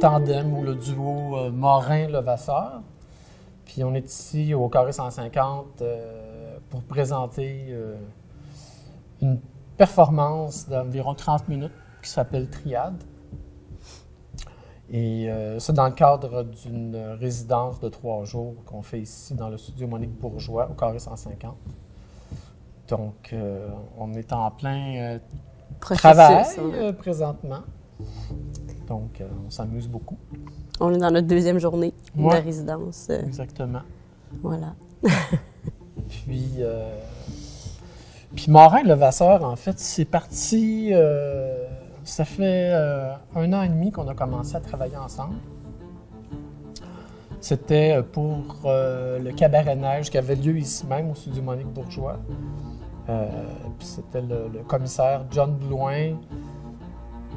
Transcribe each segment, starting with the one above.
tandem ou le duo Morin-Levasseur. Puis on est ici au Carré 150 pour présenter une performance d'environ 30 minutes qui s'appelle Triade. Et c'est dans le cadre d'une résidence de 3 jours qu'on fait ici dans le studio Monique Bourgeois au Carré 150. Donc, on est en plein travail présentement. Donc, on s'amuse beaucoup. On est dans notre 2e journée de résidence. Exactement. Voilà. Puis Morin-Levasseur, en fait, c'est parti... ça fait 1 an et demi qu'on a commencé à travailler ensemble. C'était pour le cabaret neige qui avait lieu ici même, au studio Monique Bourgeois. Puis c'était le commissaire John Blouin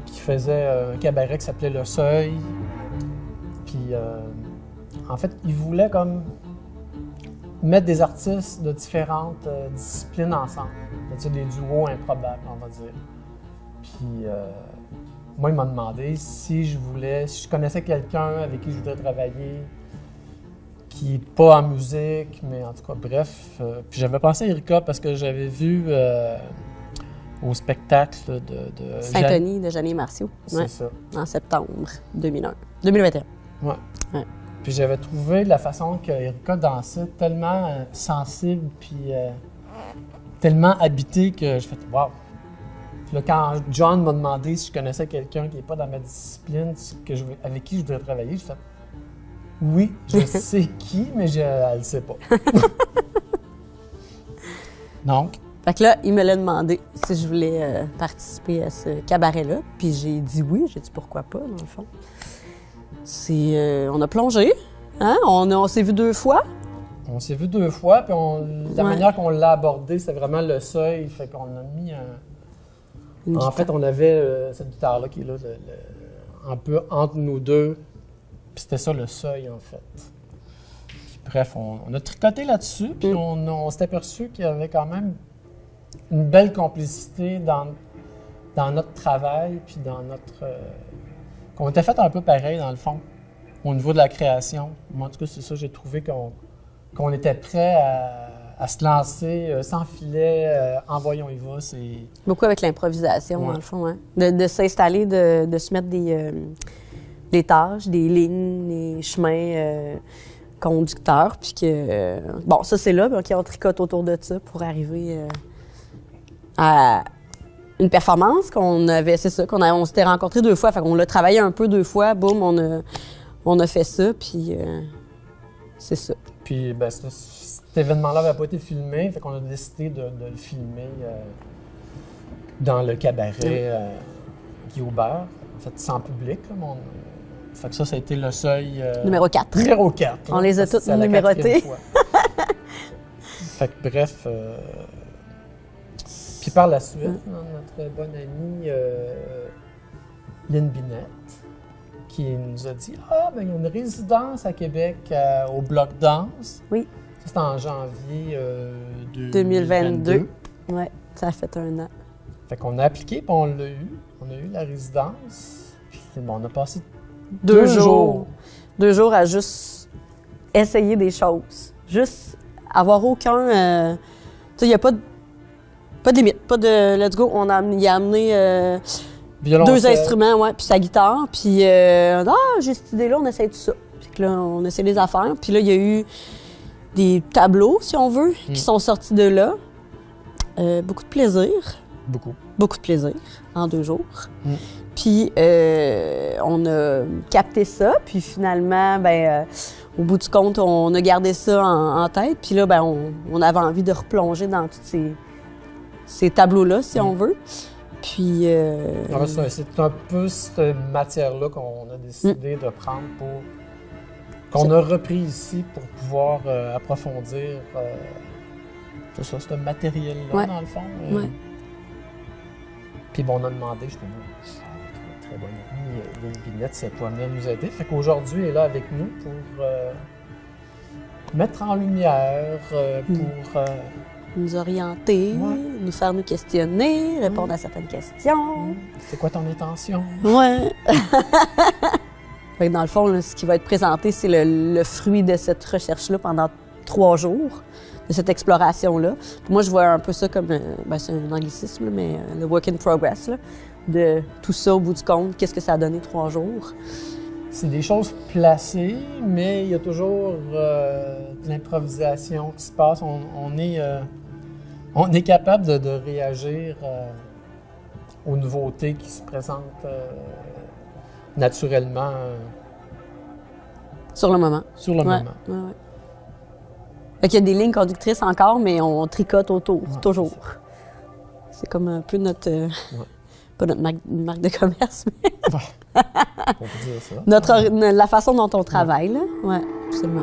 qui faisait un cabaret qui s'appelait Le Seuil. Puis en fait, il voulait comme mettre des artistes de différentes disciplines ensemble. Des duos improbables, on va dire. Puis moi, il m'a demandé si je connaissais quelqu'un avec qui je voudrais travailler, qui n'est pas en musique, mais en tout cas, bref. Puis j'avais pensé à Erika parce que j'avais vu au spectacle de Symphonie de Jeanne Martiaux. C'est ça. En septembre 2021. Ouais. Puis j'avais trouvé la façon qu'Erika dansait tellement sensible, puis tellement habitée que je fais « wow ». Puis là, quand John m'a demandé si je connaissais quelqu'un qui n'est pas dans ma discipline, avec qui je voudrais travailler, je fais « oui, je sais qui, mais elle ne sait pas ». Donc... Fait que là, il me l'a demandé si je voulais participer à ce cabaret-là. Puis j'ai dit oui. J'ai dit pourquoi pas, dans le fond. On a plongé. Hein? On s'est vu 2 fois. On s'est vu 2 fois. Puis la manière qu'on l'a abordé, c'est vraiment le seuil. Fait qu'on a mis En fait, on avait cette guitare-là qui est là, un peu entre nous deux. Puis c'était ça le seuil, en fait. Puis, bref, on a tricoté là-dessus. Puis on s'est aperçu qu'il y avait quand même une belle complicité dans notre travail, puis dans notre... qu'on était fait un peu pareil, dans le fond, au niveau de la création. Moi, en tout cas, c'est ça, j'ai trouvé qu'on était prêt à se lancer sans filet, envoyons y va. C'est... Beaucoup avec l'improvisation, dans le fond, hein? De s'installer, de se mettre des tâches, des lignes, des chemins conducteurs, puis que... bon, ça, c'est là, puis on tricote autour de ça pour arriver... à une performance qu'on avait, c'est ça, on s'était rencontrés 2 fois, fait qu'on l'a travaillé un peu 2 fois, boum, on a fait ça, puis c'est ça. Puis ben, cet événement-là n'avait pas été filmé, fait qu'on a décidé de le filmer dans le cabaret Guy Aubert, en fait, sans public, là, fait que ça a été le seuil... numéro 4. Numéro 4. On les a toutes numérotés. Fait que bref... Puis par la suite, notre bonne amie Lynn Binette, qui nous a dit « Ah, ben il y a une résidence à Québec au Bloc Danse. » Oui. Ça, c'était en janvier 2022. Oui, ça a fait 1 an. Fait qu'on a appliqué, puis on l'a eu. On a eu la résidence. Puis bon, on a passé 2 jours. 2 jours à juste essayer des choses. Juste avoir aucun... tu sais, il n'y a pas de limite, pas de let's go. Il a amené 2 instruments, puis sa guitare. Puis, j'ai cette idée-là, on essaie tout ça. Puis que là, on essaie les affaires. Puis là, il y a eu des tableaux, si on veut, qui sont sortis de là. Beaucoup de plaisir. Beaucoup de plaisir en 2 jours. Puis, on a capté ça. Puis finalement, au bout du compte, on a gardé ça en tête. Puis là, on avait envie de replonger dans tous ces tableaux-là, si on veut. Puis... c'est un peu cette matière-là qu'on a décidé de prendre qu'on a repris ici pour pouvoir approfondir ce matériel-là, dans le fond. Puis on a demandé, justement, très bonne amie, Lynn Binette, si elle pouvait venir nous aider. Fait qu'aujourd'hui, elle est là avec nous pour mettre en lumière, pour... nous orienter, nous faire nous questionner, répondre à certaines questions. C'est quoi ton intention? Ouais. Fait que dans le fond, là, ce qui va être présenté, c'est le fruit de cette recherche-là pendant 3 jours, de cette exploration-là. Puis moi, je vois un peu ça comme, c'est un anglicisme, là, mais le work in progress, là, de tout ça au bout du compte, qu'est-ce que ça a donné 3 jours. C'est des choses placées, mais il y a toujours de l'improvisation qui se passe. On est capable de réagir aux nouveautés qui se présentent naturellement. Sur le moment. Sur le moment. Ouais. Fait qu'il y a des lignes conductrices encore, mais on tricote autour, toujours. C'est comme un peu notre... Pas notre marque de commerce, mais... On peut dire ça. La façon dont on travaille, là. Oui, absolument.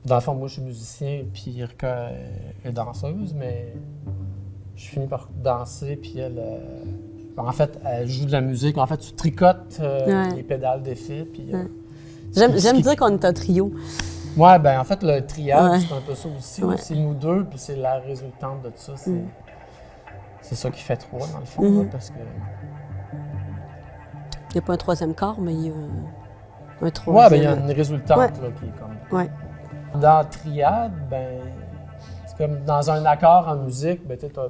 Dans le fond, moi, je suis musicien, puis Irka est danseuse, mais je finis par danser, puis elle joue de la musique. En fait, tu tricotes les pédales d'effet, puis... J'aime dire qu'on est un trio. Ouais, ben en fait, le triade, c'est un peu ça aussi. C'est nous deux, puis c'est la résultante de ça. C'est ça qui fait 3, dans le fond, là, parce que... Il n'y a pas un troisième corps, mais il y a un troisième... Ouais, ben il y a une résultante, là, qui est comme... Ouais. Dans triade, ben, c'est comme dans un accord en musique, ben, tu as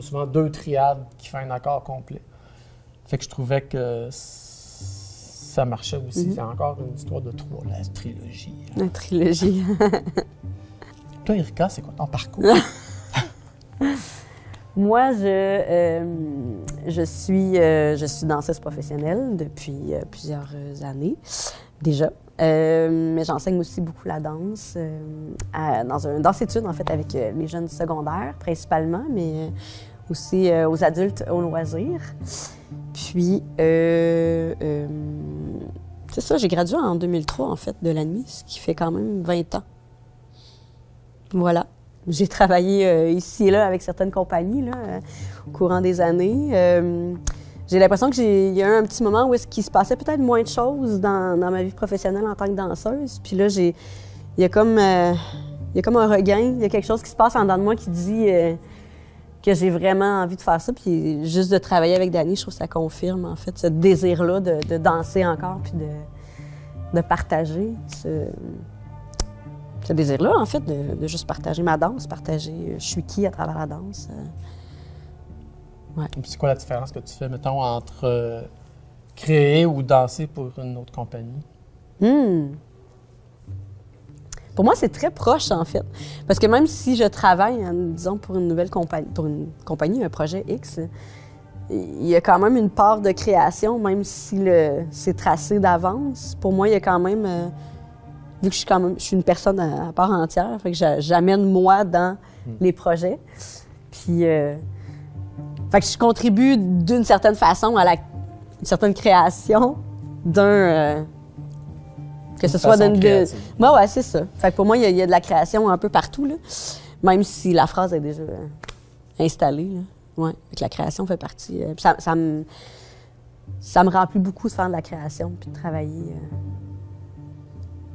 souvent 2 triades qui font un accord complet. Fait que je trouvais que ça marchait aussi. C'est encore une histoire de 3, la trilogie. La trilogie. Toi, Irka, c'est quoi ton parcours? Moi, je suis danseuse professionnelle depuis plusieurs années déjà. Mais j'enseigne aussi beaucoup la danse dans un danse-études, en fait, avec les jeunes secondaires, principalement, mais aussi aux adultes au loisir. Puis, c'est ça, j'ai gradué en 2003, en fait, de l'ANMI, ce qui fait quand même 20 ans. Voilà. J'ai travaillé ici et là avec certaines compagnies là, au courant des années. J'ai l'impression qu'il y a eu un petit moment où est-ce qu'il se passait peut-être moins de choses dans ma vie professionnelle en tant que danseuse. Puis là, il y a comme un regain, il y a quelque chose qui se passe en dedans de moi qui dit que j'ai vraiment envie de faire ça. Puis juste de travailler avec Dany, je trouve que ça confirme en fait ce désir-là de danser encore puis de partager ce désir-là, en fait, de juste partager ma danse, partager je suis qui à travers la danse. Ouais. C'est quoi la différence que tu fais, mettons, entre créer ou danser pour une autre compagnie? Pour moi, c'est très proche, en fait. Parce que même si je travaille, disons, pour une nouvelle compagnie, un projet X, il y a quand même une part de création, même si c'est tracé d'avance. Pour moi, il y a quand même... vu que je suis une personne à part entière, fait que j'amène moi dans les projets. Puis... fait que je contribue d'une certaine façon à une certaine création d'un... que ce soit d'une... Ouais, c'est ça. Fait que pour moi, il y a de la création un peu partout, là. Même si la phrase est déjà installée, là. Ouais. Fait que la création fait partie... ça me remplit beaucoup de faire de la création puis de travailler...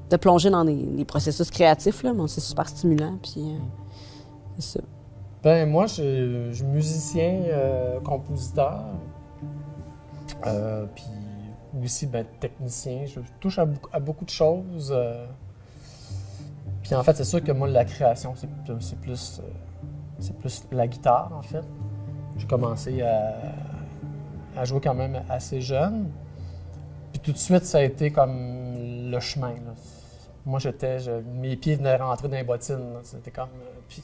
de plonger dans des processus créatifs, là. Bon, c'est super stimulant, puis c'est ça. Ben moi, je suis musicien, compositeur, puis aussi technicien. Je touche à beaucoup de choses. Puis en fait, c'est sûr que moi, la création, c'est plus la guitare, en fait. J'ai commencé à jouer quand même assez jeune. Puis tout de suite, ça a été comme le chemin, là. Moi, mes pieds venaient rentrer dans les bottines, là. C'était comme... puis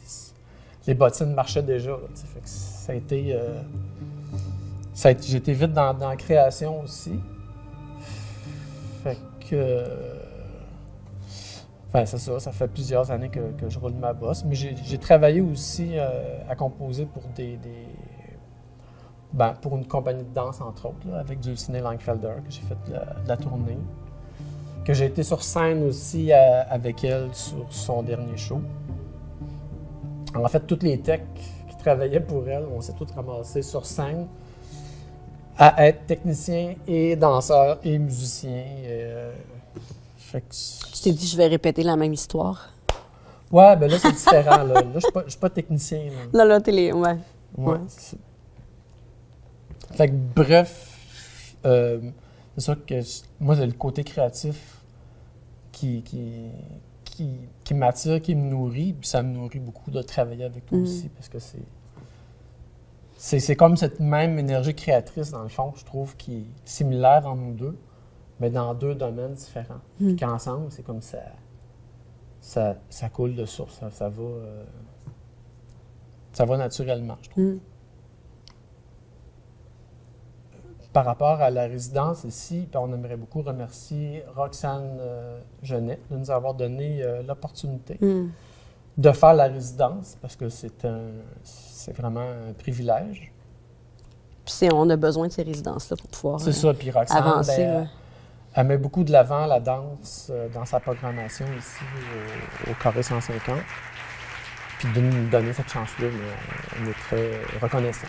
les bottines marchaient déjà, là, fait que ça a été... j'étais vite dans la création aussi. Fait que... c'est ça fait plusieurs années que je roule ma bosse. Mais j'ai travaillé aussi à composer pour pour une compagnie de danse, entre autres, là, avec Dulcinea Langfelder, que j'ai fait de la tournée. Que j'ai été sur scène aussi avec elle sur son dernier show. En fait, tous les techs qui travaillaient pour elle, on s'est tous ramassés sur scène à être technicien et danseur et musicien. Fait que Tu t'es dit, je vais répéter la même histoire. ouais, ben là, c'est différent. Là, je suis pas technicien. Là, télé, ouais. Ouais, c'est ça. Fait que, bref, c'est sûr que moi, c'est le côté créatif qui m'attire, qui me nourrit. Puis ça me nourrit beaucoup de travailler avec toi aussi, parce que c'est comme cette même énergie créatrice, dans le fond, je trouve, qui est similaire en nous deux, mais dans deux domaines différents. Puis qu'ensemble, c'est comme ça coule de source, ça va naturellement, je trouve. Par rapport à la résidence ici, on aimerait beaucoup remercier Roxane Genet de nous avoir donné l'opportunité de faire la résidence, parce que c'est vraiment un privilège. Puis on a besoin de ces résidences-là pour pouvoir C'est ça, puis Roxane, avancer. Elle met beaucoup de l'avant la danse dans sa programmation ici au Carré 150. Puis de nous donner cette chance-là, on est très reconnaissants.